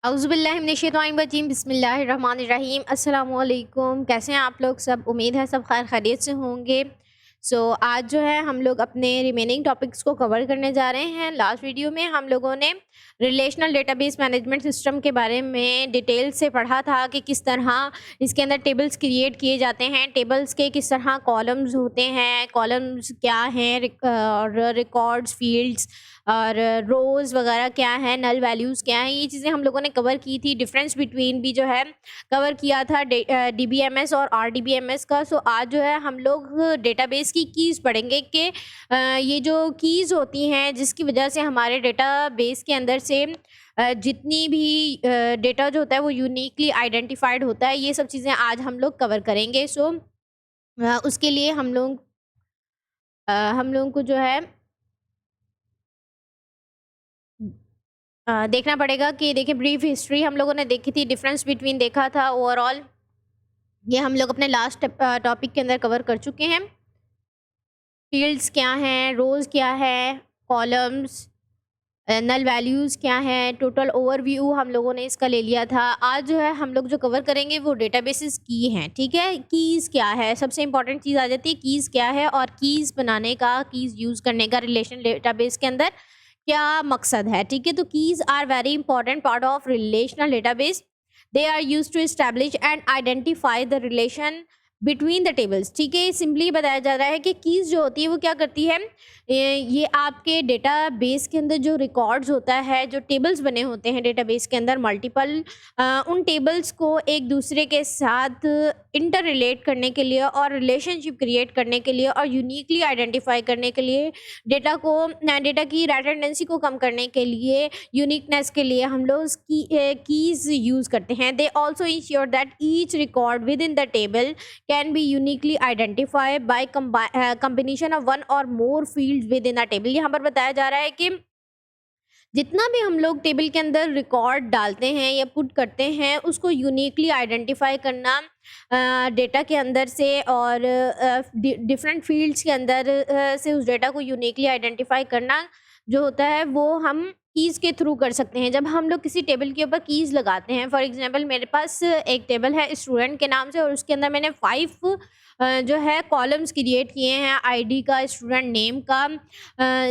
औज़ुबिल्लाहिमिनश्शैतानिर्रजीम बिस्मिल्लाहिर्रहमानिर्रहीम अस्सलाम वालेकुम। कैसे हैं आप लोग सब? उम्मीद है सब खैर खैरियत से होंगे। आज जो है हम लोग अपने रिमेनिंग टॉपिक्स को कवर करने जा रहे हैं। लास्ट वीडियो में हम लोगों ने रिलेशनल डेटाबेस मैनेजमेंट सिस्टम के बारे में डिटेल से पढ़ा था कि किस तरह इसके अंदर टेबल्स क्रिएट किए जाते हैं, टेबल्स के किस तरह कॉलम्स होते हैं, कॉलम्स क्या हैं, और रिकॉर्ड्स, फील्ड्स और रोज़ वगैरह क्या है, नल वैल्यूज़ क्या हैं, ये चीज़ें हम लोगों ने कवर की थी। डिफरेंस बिटवीन भी जो है कवर किया था डीबीएमएस और आरडीबीएमएस का। आज जो है हम लोग डेटाबेस की कीज़ पढ़ेंगे कि ये जो कीज़ होती हैं जिसकी वजह से हमारे डेटाबेस के अंदर से जितनी भी डेटा जो होता है वो यूनिकली आइडेंटिफाइड होता है, ये सब चीज़ें आज हम लोग कवर करेंगे। उसके लिए हम लोगों को जो है देखना पड़ेगा कि देखिए ब्रीफ हिस्ट्री हम लोगों ने देखी थी, डिफरेंस बिटवीन देखा था ओवरऑल, ये हम लोग अपने लास्ट टॉपिक के अंदर कवर कर चुके हैं। फील्ड्स क्या हैं, रोज़ क्या है, कॉलम्स, नल वैल्यूज़ क्या हैं, टोटल ओवरव्यू हम लोगों ने इसका ले लिया था। आज जो है हम लोग जो कवर करेंगे वो डेटाबेसेस की हैं, ठीक है। कीज़ क्या है, सबसे इंपॉर्टेंट चीज़ आ जाती है कीज़ क्या है, और कीज़ बनाने का, कीज़ यूज़ करने का रिलेशन डेटाबेस के अंदर क्या मकसद है, ठीक है। तो keys are very important part of relational database. They are use to establish and identify the relation between the tables, ठीक है। सिंपली बताया जा रहा है कि कीज़ जो होती है वो क्या करती है, ये आपके डेटाबेस के अंदर जो रिकॉर्ड्स होता है, जो टेबल्स बने होते हैं डेटाबेस के अंदर मल्टीपल, उन टेबल्स को एक दूसरे के साथ इंटर रिलेट करने के लिए और रिलेशनशिप क्रिएट करने के लिए और यूनिकली आइडेंटिफाई करने के लिए, डेटा की रेडंडेंसी को कम करने के लिए, यूनिकनेस के लिए हम लोग कीज़ यूज़ करते हैं। They also ensure that each record with in the table can be uniquely identified by combination of one or more fields within a table। यहाँ पर बताया जा रहा है कि जितना भी हम लोग टेबल के अंदर रिकॉर्ड डालते हैं या पुट करते हैं उसको यूनिकली आइडेंटिफाई करना डेटा के अंदर से, और डिफरेंट फील्ड्स के अंदर से उस डेटा को यूनिकली आइडेंटिफाई करना जो होता है वो हम कीज़ के थ्रू कर सकते हैं। जब हम लोग किसी टेबल के ऊपर कीज़ लगाते हैं, फॉर एग्जांपल मेरे पास एक टेबल है स्टूडेंट के नाम से और उसके अंदर मैंने 5 जो है कॉलम्स क्रिएट किए हैं, आईडी का, स्टूडेंट नेम का,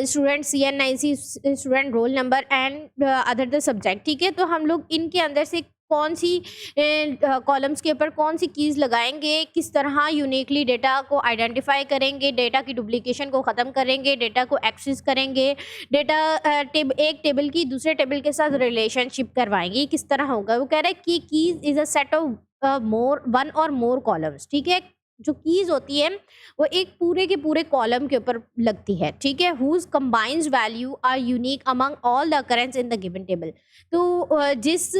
student CNIC, student role number and other the subject, ठीक है। तो हम लोग इनके अंदर से कौन सी कॉलम्स के ऊपर कौन सी कीज़ लगाएंगे, किस तरह यूनिकली डेटा को आइडेंटिफाई करेंगे, डेटा की डुप्लीकेशन को ख़त्म करेंगे, डेटा को एक्सेस करेंगे, डेटा एक टेबल की दूसरे टेबल के साथ रिलेशनशिप करवाएंगे, ये किस तरह होगा। वो कह रहा है कि keys is a set of more one or more columns, ठीक है। जो कीज़ होती है वो एक पूरे के पूरे कॉलम के ऊपर लगती है, ठीक है। Whose combines value are unique among all the occurrence in the given table. तो जिस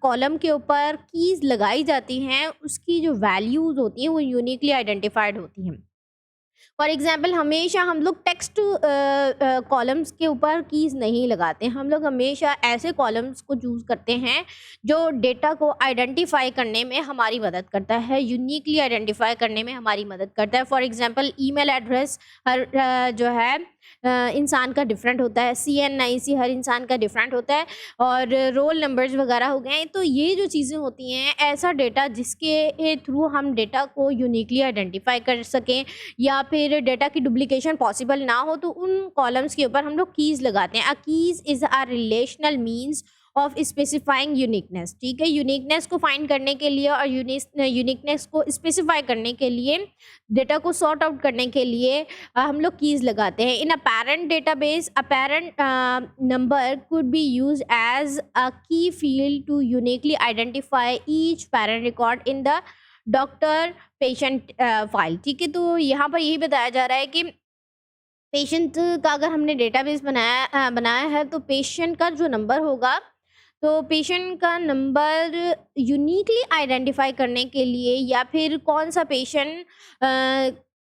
कॉलम के ऊपर कीज़ लगाई जाती हैं उसकी जो वैल्यूज़ होती हैं वो यूनिकली आइडेंटिफाइड होती हैं। फॉर एग्जाम्पल हमेशा हम लोग टेक्स्ट कॉलम्स के ऊपर कीज़ नहीं लगाते, हम लोग हमेशा ऐसे कॉलम्स को चूज़ करते हैं जो डेटा को आइडेंटिफाई करने में हमारी मदद करता है, यूनिकली आइडेंटिफाई करने में हमारी मदद करता है। फॉर एग्जांपल ईमेल एड्रेस हर जो है इंसान का डिफरेंट होता है, CNIC हर इंसान का डिफरेंट होता है, और रोल नंबर्स वगैरह हो गए। तो ये जो चीज़ें होती हैं, ऐसा डेटा जिसके थ्रू हम डेटा को यूनिकली आइडेंटिफाई कर सकें या फिर डेटा की डुप्लीकेशन पॉसिबल ना हो, तो उन कॉलम्स के ऊपर हम लोग कीज़ लगाते हैं। A keys is a relational means of specifying uniqueness, ठीक है। यूनिकनेस को फाइंड करने के लिए और यूनिकनेस को स्पेसिफाई करने के लिए, डेटा को सॉर्ट आउट करने के लिए हम लोग कीज़ लगाते हैं। In a parent database a parent number could be use as a key field to uniquely identify each parent record in the doctor patient file, ठीक है। तो यहाँ पर यही बताया जा रहा है कि पेशेंट का अगर हमने डेटाबेस बनाया है तो पेशेंट का जो नंबर होगा, तो पेशेंट का नंबर यूनिकली आइडेंटिफाई करने के लिए, या फिर कौन सा patient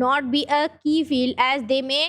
not be a key field as they may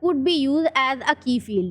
could be used as a key field۔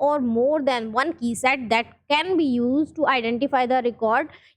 or more than one key set that can be used to identify the record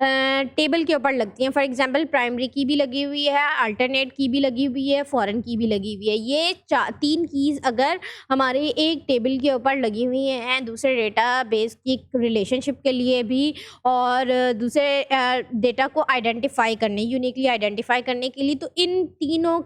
table के ऊपर लगती हैं। For example primary की भी लगी हुई है, alternate की भी लगी हुई है, फॉरेन की भी लगी हुई है। ये 3 कीज़ अगर हमारे एक टेबल के ऊपर लगी हुई हैं दूसरे डेटाबेस की रिलेशनशिप के लिए भी और दूसरे डेटा को आइडेंटिफाई करने, यूनिकली आइडेंटिफाई करने के लिए, तो इन तीनों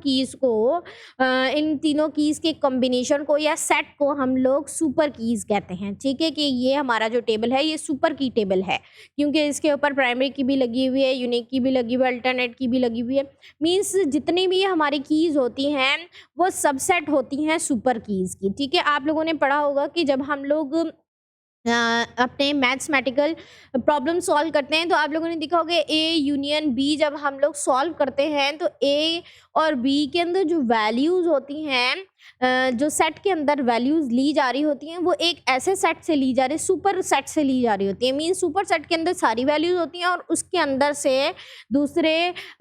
कीज़ के कॉम्बिनेशन को या सेट को हम लोग सुपर कीज़ कहते हैं। ठीक है, कि ये हमारा जो टेबल है ये सुपर की टेबल है, क्योंकि इसके ऊपर प्राइमरी की भी लगी हुई है, यूनिक की भी लगी हुई है, अल्टरनेट की भी लगी हुई है। मीन्स जितनी भी हमारी कीज़ होती हैं वो सबसेट होती हैं सुपर कीज़ की। ठीक है, आप लोगों ने पढ़ा होगा कि जब हम लोग अपने मैथमेटिकल प्रॉब्लम सॉल्व करते हैं तो आप लोगों ने देखा होगा ए यूनियन बी जब हम लोग सॉल्व करते हैं तो ए और बी के अंदर जो वैल्यूज़ होती हैं, जो सेट के अंदर वैल्यूज़ ली जा रही होती हैं वो एक ऐसे सेट से ली जा रही है, सुपर सेट से ली जा रही होती है। मीन्स सुपर सेट के अंदर सारी वैल्यूज़ होती हैं और उसके अंदर से दूसरे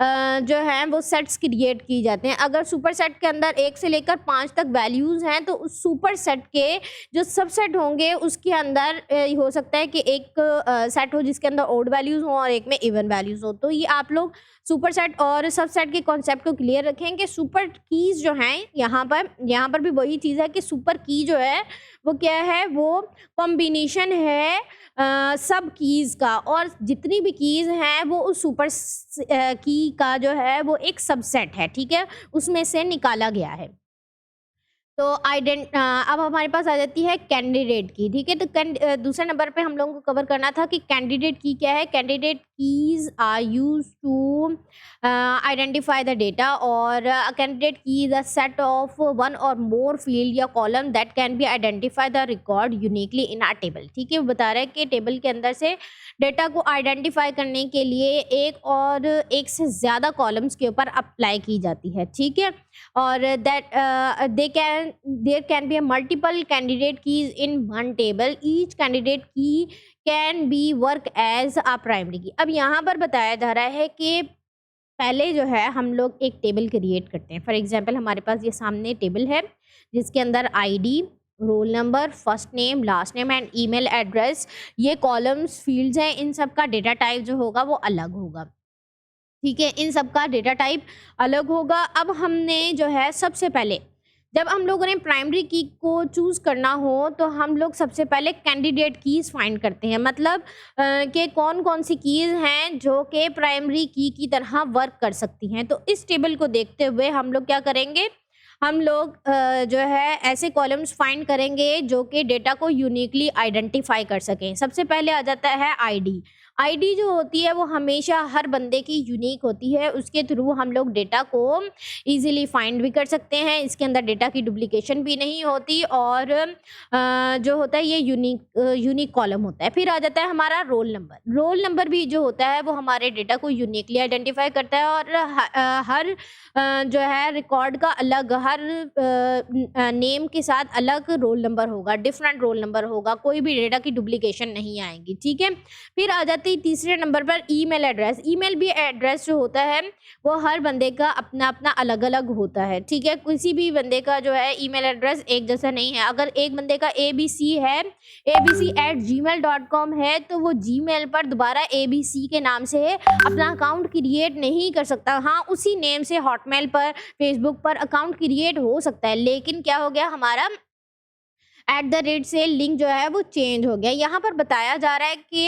जो हैं वो सेट्स क्रिएट की जाते हैं। अगर सुपर सेट के अंदर 1 से लेकर 5 तक वैल्यूज़ हैं तो उस सुपर सेट के जो सबसेट होंगे उसके अंदर हो सकता है कि एक सेट हो जिसके अंदर ऑड वैल्यूज़ हों और एक में इवन वैल्यूज़ हो। तो ये आप लोग सुपर सेट और सबसेट के कॉन्सेप्ट को क्लियर रखें कि सुपर कीज़ जो हैं यहाँ पर भी वही चीज़ है कि सुपर की जो है वो क्या है, वो कॉम्बिनेशन है सब कीज़ का, और जितनी भी कीज़ हैं वो उस सुपर की का जो है वो एक सबसेट है। ठीक है, उसमें से निकाला गया है। तो अब हमारे पास आ जाती है कैंडिडेट की। ठीक है, तो दूसरे नंबर पे हम लोगों को कवर करना था कि कैंडिडेट की क्या है। Candidate keys are use to identify the data, और candidate key is a set of one or more field या column that can be identify the record uniquely in our table. ठीक है, वो बता रहा है कि टेबल के अंदर से डेटा को आइडेंटिफाई करने के लिए एक से ज़्यादा कॉलम्स के ऊपर अप्लाई की जाती है। ठीक है, और there can be multiple candidate keys in one table, each candidate key can be work as a primary key. अब यहाँ पर बताया जा रहा है कि पहले जो है हम लोग एक टेबल क्रिएट करते हैं। फॉर एग्जांपल हमारे पास ये सामने टेबल है जिसके अंदर ID, roll number, first name, last name and email address, ये कॉलम्स फील्ड्स हैं। इन सब का डेटा टाइप जो होगा वो अलग होगा। ठीक है, इन सब का डेटा टाइप अलग होगा। अब हमने जो है सबसे पहले जब हम लोगों ने प्राइमरी की को चूज़ करना हो तो हम लोग सबसे पहले कैंडिडेट कीज़ फाइंड करते हैं, मतलब कि कौन कौन सी कीज़ हैं जो कि प्राइमरी की तरह वर्क कर सकती हैं। तो इस टेबल को देखते हुए हम लोग क्या करेंगे, हम लोग जो है ऐसे कॉलम्स फाइंड करेंगे जो कि डेटा को यूनिकली आइडेंटिफाई कर सकें। सबसे पहले आ जाता है आईडी। आईडी जो होती है वो हमेशा हर बंदे की यूनिक होती है, उसके थ्रू हम लोग डेटा को इजीली फाइंड भी कर सकते हैं। इसके अंदर डेटा की डुप्लीकेशन भी नहीं होती और जो होता है ये यूनिक कॉलम होता है। फिर आ जाता है हमारा रोल नंबर। रोल नंबर भी जो होता है वो हमारे डेटा को यूनिकली आइडेंटिफाई करता है और हर जो है रिकॉर्ड का अलग, हर नेम के साथ अलग रोल नंबर होगा, डिफरेंट रोल नंबर होगा, कोई भी डेटा की डुप्लीकेशन नहीं आएगी। ठीक है, फिर आ जाती है तीसरे नंबर पर ईमेल एड्रेस। ईमेल भी एड्रेस जो होता है वो हर बंदे का अपना अपना अलग अलग होता है। ठीक है, किसी भी बंदे का जो है ईमेल एड्रेस एक जैसा नहीं है। अगर एक बंदे का ABC है, abc@gmail.com है, तो वो जीमेल पर दोबारा ABC के नाम से अपना अकाउंट क्रिएट नहीं कर सकता। हाँ, उसी नेम से हॉटमेल पर, फेसबुक पर अकाउंट क्रिएट हो सकता है, लेकिन क्या हो गया, हमारा @ से लिंक जो है वो चेंज हो गया। यहाँ पर बताया जा रहा है कि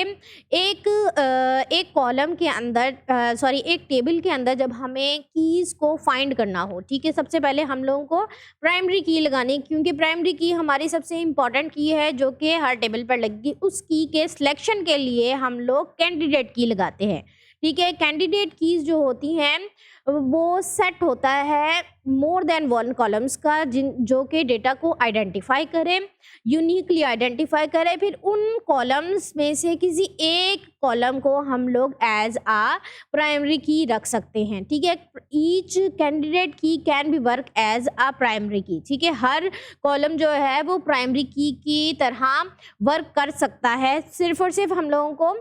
एक कॉलम के अंदर एक टेबल के अंदर जब हमें कीज़ को फाइंड करना हो, ठीक है, सबसे पहले हम लोगों को प्राइमरी की लगानी, क्योंकि प्राइमरी की हमारी सबसे इम्पॉर्टेंट की है जो कि हर टेबल पर लगेगी। उस की के सिलेक्शन के लिए हम लोग कैंडिडेट की लगाते हैं। ठीक है, कैंडिडेट कीज़ जो होती हैं वो सेट होता है मोर देन वन कॉलम्स का, जो कि डेटा को आइडेंटिफाई करे, यूनिकली आइडेंटिफाई करे। फिर उन कॉलम्स में से किसी एक कॉलम को हम लोग एज आ प्राइमरी की रख सकते हैं। ठीक है, each candidate key can be work as a primary key. ठीक है, हर कॉलम जो है वो प्राइमरी की तरह वर्क कर सकता है। सिर्फ और सिर्फ हम लोगों को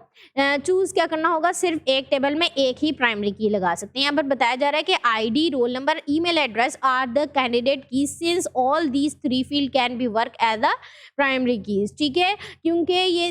चूज़ क्या करना होगा, सिर्फ एक टेबल में एक ही प्राइमरी की लगा सकते हैं। यहाँ पर बताया जा रहा है कि ID, roll number, email address are the candidate key, since all these 3 field can be work as a primary keys. ठीक है, क्योंकि ये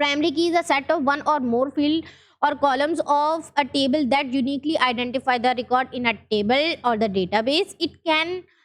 primary key is a set of one or more field or columns of a table that uniquely identify the record in a table or the database. It can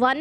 1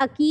a key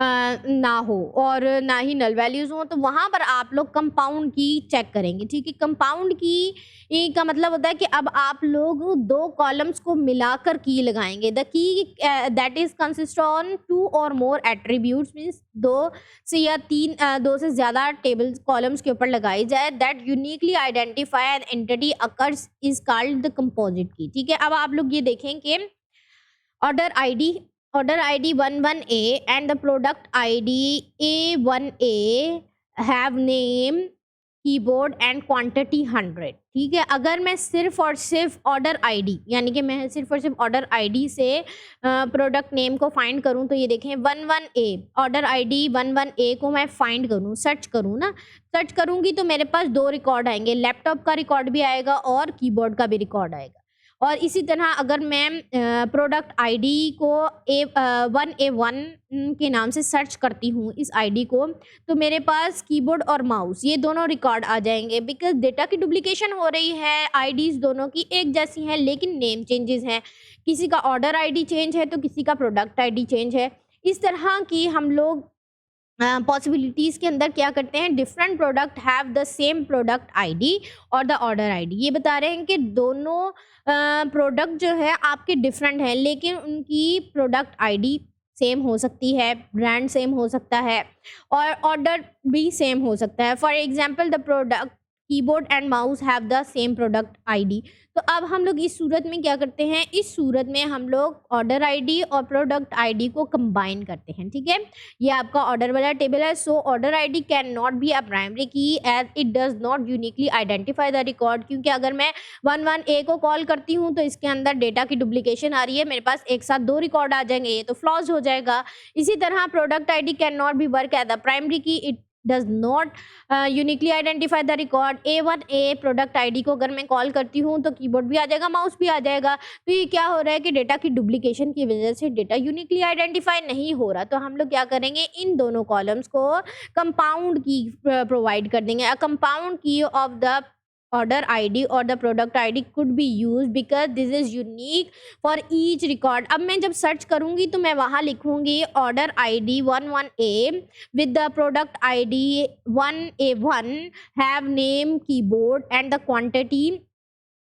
ना हो और ना ही नल values हों, तो वहाँ पर आप लोग कंपाउंड की चेक करेंगे, ठीक है। कंपाउंड की का मतलब होता है कि अब आप लोग 2 कॉलम्स को मिलाकर की लगाएंगे। The key that is consist on 2 और मोर एट्रीब्यूट्स, मीन्स 2 से या 2 से ज़्यादा टेबल कॉलम्स के ऊपर लगाई जाए, that uniquely identify an entity occurs is called the composite key, ठीक है। अब आप लोग ये देखें कि order id order id 11a and the product id a1a have name, keyboard and quantity 100, ठीक है। अगर मैं सिर्फ और सिर्फ ऑर्डर आईडी, यानी कि मैं सिर्फ और सिर्फ ऑर्डर आईडी से प्रोडक्ट नेम को फाइंड करूं, तो ये देखें 11a, ऑर्डर आईडी 11a को मैं फाइंड करूं, सर्च करूं ना, सर्च करूंगी तो मेरे पास 2 रिकॉर्ड आएंगे, लैपटॉप का रिकॉर्ड भी आएगा और कीबोर्ड का भी रिकॉर्ड आएगा। और इसी तरह अगर मैं प्रोडक्ट आईडी को A1A1 के नाम से सर्च करती हूँ इस आईडी को, तो मेरे पास कीबोर्ड और माउस ये दोनों रिकॉर्ड आ जाएंगे, बिकॉज डेटा की डुप्लीकेशन हो रही है। आईडीज दोनों की एक जैसी हैं लेकिन नेम चेंजेस हैं, किसी का ऑर्डर आईडी चेंज है तो किसी का प्रोडक्ट आईडी चेंज है। इस तरह की हम लोग पॉसिबिलिटीज़ के अंदर क्या करते हैं, different product have the same product ID और द ऑर्डर आईडी। ये बता रहे हैं कि दोनों प्रोडक्ट जो है आपके डिफरेंट हैं लेकिन उनकी प्रोडक्ट आईडी सेम हो सकती है, ब्रांड सेम हो सकता है और ऑर्डर भी सेम हो सकता है। For example the product keyboard and mouse have the same product ID. तो अब हम लोग इस सूरत में क्या करते हैं, इस सूरत में हम लोग ऑर्डर आईडी और प्रोडक्ट आईडी को कंबाइन करते हैं, ठीक है। ये आपका ऑर्डर वाला टेबल है। So order ID can not be a primary key as it does not uniquely identify the record, क्योंकि अगर मैं 11a को कॉल करती हूँ तो इसके अंदर डेटा की डुप्लीकेशन आ रही है, मेरे पास एक साथ 2 रिकॉर्ड आ जाएंगे, ये तो फ्लॉज हो जाएगा। इसी तरह product ID can not be work as the primary key, it does not uniquely identify the record. A1a product ID को अगर मैं कॉल करती हूँ तो कीबोर्ड भी आ जाएगा, माउस भी आ जाएगा। तो ये क्या हो रहा है कि डेटा की डुप्लीकेशन की वजह से डेटा यूनिकली आइडेंटिफाई नहीं हो रहा। तो हम लोग क्या करेंगे, इन दोनों कॉलम्स को कंपाउंड की प्रोवाइड कर देंगे। अ कंपाउंड की of the order id or the product id could be used because this is unique for each record। अब मैं जब सर्च करूंगी तो मैं वहां लिखूंगी order id 11a with the product id 1a1 have name, keyboard and the quantity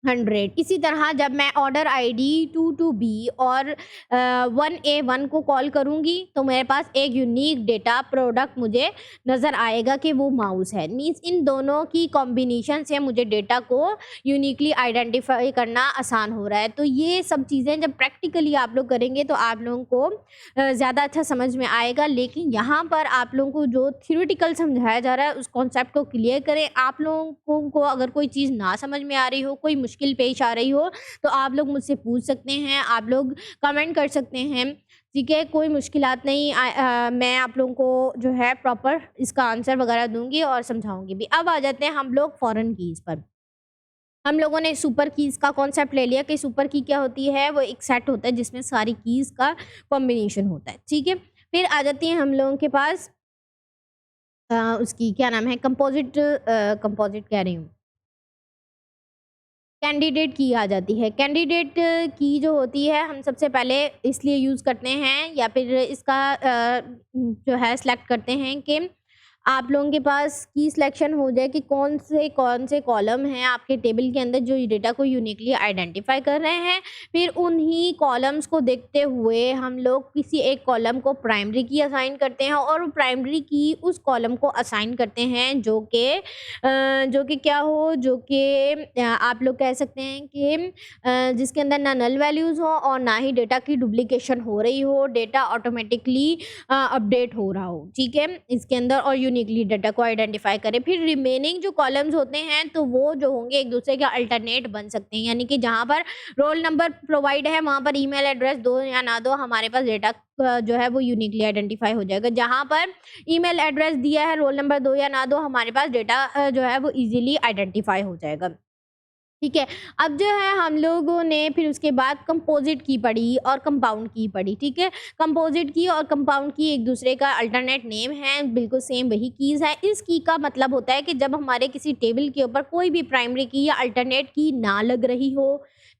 100। इसी तरह जब मैं ऑर्डर आईडी 22b और 1a1 को कॉल करूंगी तो मेरे पास एक यूनिक डेटा प्रोडक्ट मुझे नज़र आएगा कि वो माउस है। मीन्स इन दोनों की कॉम्बिनेशन से मुझे डेटा को यूनिकली आइडेंटिफाई करना आसान हो रहा है। तो ये सब चीज़ें जब प्रैक्टिकली आप लोग करेंगे तो आप लोगों को ज़्यादा अच्छा समझ में आएगा। लेकिन यहाँ पर आप लोगों को जो थ्योरेटिकल समझाया जा रहा है उस कॉन्सेप्ट को क्लियर करें। आप लोगों को अगर कोई चीज़ ना समझ में आ रही हो, कोई मुश्किल पेश आ रही हो, तो आप लोग मुझसे पूछ सकते हैं, आप लोग कमेंट कर सकते हैं, ठीक है। कोई मुश्किलात नहीं, मैं आप लोगों को जो है प्रॉपर इसका आंसर वगैरह दूंगी और समझाऊंगी भी। अब आ जाते हैं हम लोग फॉरेन कीज़ पर। हम लोगों ने सुपर कीज़ का कॉन्सेप्ट ले लिया कि सुपर की क्या होती है, वो एक सेट होता है जिसमें सारी कीज़ का कॉम्बिनेशन होता है, ठीक है। फिर आ जाती है हम लोगों के पास उसकी क्या नाम है, कंपोजिट कह रही हूँ, कैंडिडेट की आ जाती है। कैंडिडेट की जो होती है हम सबसे पहले इसलिए यूज़ करते हैं या फिर इसका जो है सिलेक्ट करते हैं कि आप लोगों के पास की सिलेक्शन हो जाए कि कौन से कॉलम हैं आपके टेबल के अंदर जो डेटा को यूनिकली आइडेंटिफाई कर रहे हैं। फिर उन्हीं कॉलम्स को देखते हुए हम लोग किसी एक कॉलम को प्राइमरी की असाइन करते हैं और प्राइमरी की उस कॉलम को असाइन करते हैं जो कि क्या हो, जो कि आप लोग कह सकते हैं कि जिसके अंदर ना नल वैल्यूज़ हो और ना ही डेटा की डुप्लीकेशन हो रही हो, डेटा ऑटोमेटिकली अपडेट हो रहा हो, ठीक है, इसके अंदर, और यूनिकली डेटा को आइडेंटिफाई करें। फिर रिमेनिंग जो कॉलम्स होते हैं तो वो जो होंगे एक दूसरे के अल्टरनेट बन सकते हैं, यानी कि जहाँ पर रोल नंबर प्रोवाइड है वहाँ पर ईमेल एड्रेस दो या ना दो, हमारे पास डेटा जो है वो यूनिकली आइडेंटिफाई हो जाएगा। जहाँ पर ईमेल एड्रेस दिया है, रोल नंबर दो या ना दो, हमारे पास डेटा जो है वो इजीली आइडेंटिफाई हो जाएगा, ठीक है। अब जो है हम लोगों ने फिर उसके बाद कंपोजिट की पढ़ी और कंपाउंड की पढ़ी, ठीक है। कंपोजिट की और कंपाउंड की एक दूसरे का अल्टरनेट नेम है, बिल्कुल सेम वही कीज़ है। इस की का मतलब होता है कि जब हमारे किसी टेबल के ऊपर कोई भी प्राइमरी की या अल्टरनेट की ना लग रही हो,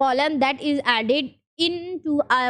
column that is added into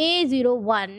A01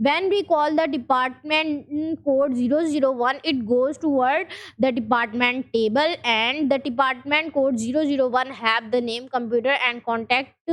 When we call the department code 001, it goes toward the department table and the department code 001 have the name, computer and contact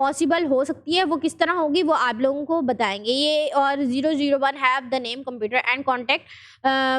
possible हो सकती है, वो किस तरह होगी वो आप लोगों को बताएँगे। ये और 001 have the name computer and contact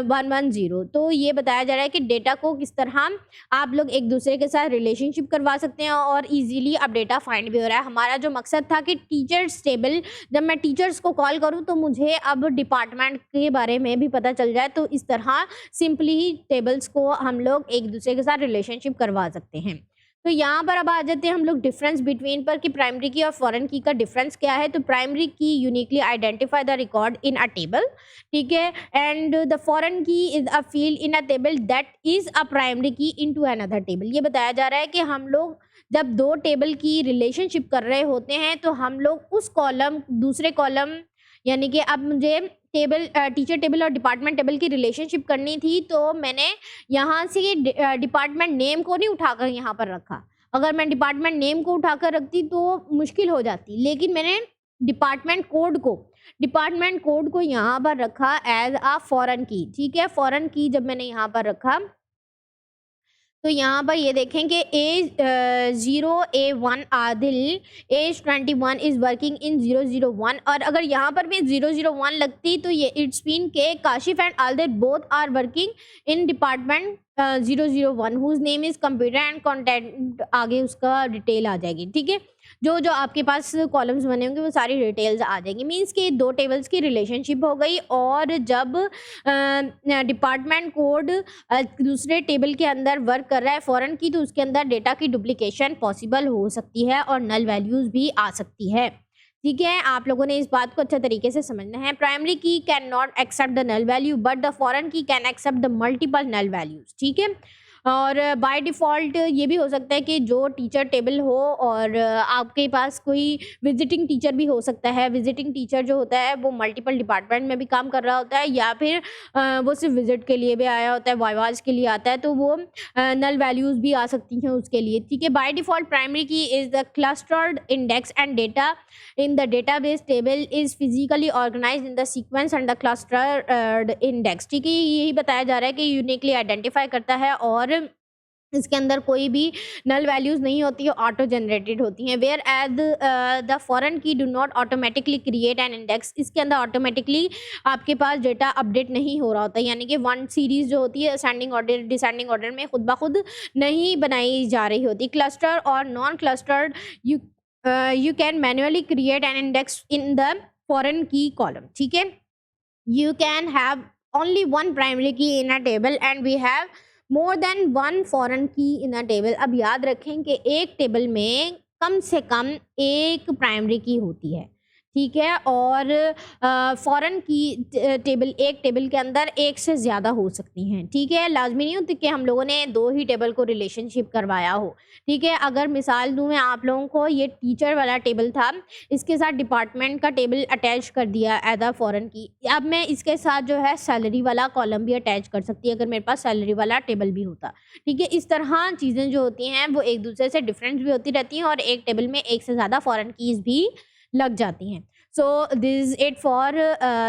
110। तो ये बताया जा रहा है कि डेटा को किस तरह आप लोग एक दूसरे के साथ रिलेशनशिप करवा सकते हैं और ईज़िली अब डेटा फाइंड भी हो रहा है। हमारा जो मकसद था कि टीचर्स टेबल, जब मैं टीचर्स को कॉल करूँ तो मुझे अब डिपार्टमेंट के बारे में भी पता चल जाए, तो इस तरह सिंपली ही टेबल्स को हम लोग एक दूसरे के साथ रिलेशनशिप करवा सकते हैं। तो यहाँ पर अब आ जाते हैं हम लोग डिफरेंस बिटवीन पर कि प्राइमरी की और फॉरेन की का डिफरेंस क्या है। तो प्राइमरी की uniquely identify the record in a table, ठीक है, एंड द फॉरेन की is a field in a table that is a primary की इनटू अनदर टेबल। ये बताया जा रहा है कि हम लोग जब दो टेबल की रिलेशनशिप कर रहे होते हैं तो हम लोग उस कॉलम दूसरे कॉलम, यानी कि अब मुझे टेबल टीचर टेबल और डिपार्टमेंट टेबल की रिलेशनशिप करनी थी, तो मैंने यहाँ से डिपार्टमेंट नेम को नहीं उठाकर यहाँ पर रखा। अगर मैं डिपार्टमेंट नेम को उठाकर रखती तो मुश्किल हो जाती, लेकिन मैंने डिपार्टमेंट कोड को यहाँ पर रखा एज अ फॉरेन की, ठीक है। फॉरेन की जब मैंने यहाँ पर रखा तो यहाँ पर ये देखें कि age 0A1 Adil, age 21 is working in 001। और अगर यहाँ पर भी 001 लगती तो ये इट्स मीन के Kashif and Adil both are working in department 001 whose name is computer and content, आगे उसका डिटेल आ जाएगी, ठीक है। जो जो आपके पास कॉलम्स बने होंगे वो सारी डिटेल्स आ जाएंगी। मीन्स कि दो टेबल्स की रिलेशनशिप हो गई, और जब डिपार्टमेंट कोड दूसरे टेबल के अंदर वर्क कर रहा है फॉरेन की, तो उसके अंदर डेटा की डुप्लीकेशन पॉसिबल हो सकती है और नल वैल्यूज़ भी आ सकती है, ठीक है। आप लोगों ने इस बात को अच्छे तरीके से समझना है। Primary key can not accept the null value but the foreign key can accept the multiple null values, ठीक है। और बाय डिफ़ॉल्ट ये भी हो सकता है कि जो टीचर टेबल हो और आपके पास कोई विजिटिंग टीचर भी हो सकता है। विजिटिंग टीचर जो होता है वो मल्टीपल डिपार्टमेंट में भी काम कर रहा होता है, या फिर वो सिर्फ विजिट के लिए भी आया होता है, वाइवाज के लिए आता है, तो वो नल वैल्यूज़ भी आ सकती हैं उसके लिए, ठीक है। By default primary key is the clustered index and data in the database table is physically organized in the sequence and the clustered index, ठीक है। यही बताया जा रहा है कि यूनिकली आइडेंटिफाई करता है और इसके अंदर कोई भी नल वैल्यूज़ नहीं होती है, ऑटो जनरेटेड होती हैं। वेयर एज द फॉरेन की do not automatically create an index, इसके अंदर ऑटोमेटिकली आपके पास डेटा अपडेट नहीं हो रहा होता, यानी कि वन सीरीज़ जो होती है असेंडिंग ऑर्डर डिसेंडिंग ऑर्डर में खुद ब खुद नहीं बनाई जा रही होती। क्लस्टर और non clustered you can manually create an index in the foreign key column, ठीक है। You can have only one primary key in a table and we have more than one foreign key in a table। अब याद रखें कि एक table में कम से कम एक प्राइमरी की होती है, ठीक है, और फॉरेन की एक टेबल के अंदर एक से ज़्यादा हो सकती हैं, ठीक है। लाजमी नहीं होती कि हम लोगों ने दो ही टेबल को रिलेशनशिप करवाया हो, ठीक है। अगर मिसाल दूँ मैं आप लोगों को, ये टीचर वाला टेबल था, इसके साथ डिपार्टमेंट का टेबल अटैच कर दिया एज अ फॉरेन की। अब मैं इसके साथ जो है सैलरी वाला कॉलम भी अटैच कर सकती है अगर मेरे पास सैलरी वाला टेबल भी होता, ठीक है। इस तरह चीज़ें जो होती हैं वो एक दूसरे से डिफरेंट भी होती रहती हैं और एक टेबल में एक से ज़्यादा फॉरेन कीज़ भी लग जाती हैं। So this is it for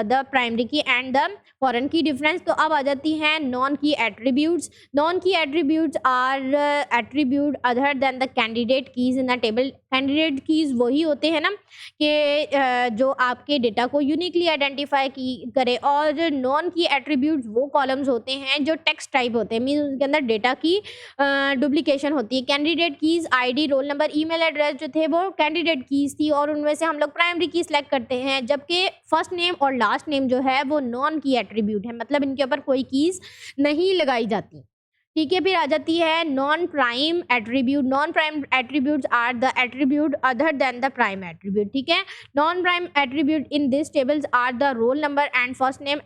the primary key and the foreign key difference. तो अब आ जाती हैं non key attributes. Non key attributes are attribute other than the candidate keys in the table. Candidate keys वही होते हैं ना कि जो आपके डेटा को यूनिकली आइडेंटिफाई करे, और नॉन की एट्रीब्यूट्स वो कॉलम्स होते हैं जो टेक्स्ट टाइप होते हैं, मीन उनके अंदर डेटा की डुप्लीकेशन होती है। Candidate keys ID, roll number, email address जो थे वो कैंडिडेट कीज़ थी और उनमें से हम लोग प्राइमरी की सेलेक्ट करते हैं, जबकि फर्स्ट नेम और लास्ट नेम जो है वो नॉन की एट्रीब्यूट है, मतलब इनके ऊपर कोई कीज़ नहीं लगाई जाती, ठीक है। फिर आ जाती है non prime attribute. Non prime attributes are the attribute other than the prime attribute, ठीक है। Non prime attribute in this tables are the roll number and first name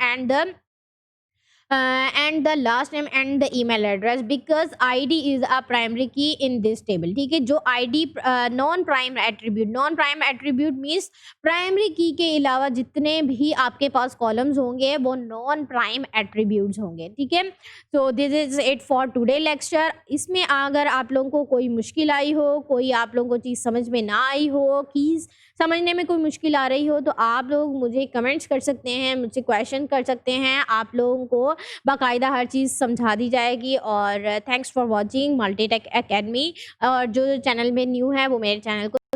and the last name and the email address because ID is a primary key in this table, ठीक है। जो ID non prime attribute means primary की के अलावा जितने भी आपके पास columns होंगे वो नॉन प्राइम एट्रीब्यूट्स होंगे, ठीक है। सो this is it for today lecture. इसमें अगर आप लोगों को कोई मुश्किल आई हो, कोई आप लोगों को चीज़ समझ में ना आई हो, कीज़ समझने में कोई मुश्किल आ रही हो, तो आप लोग मुझे कमेंट्स कर सकते हैं, मुझसे क्वेश्चन कर सकते हैं। आप लोगों को बाकायदा हर चीज़ समझा दी जाएगी। और thanks for watching Multitech academy. और जो चैनल में न्यू है वो मेरे चैनल को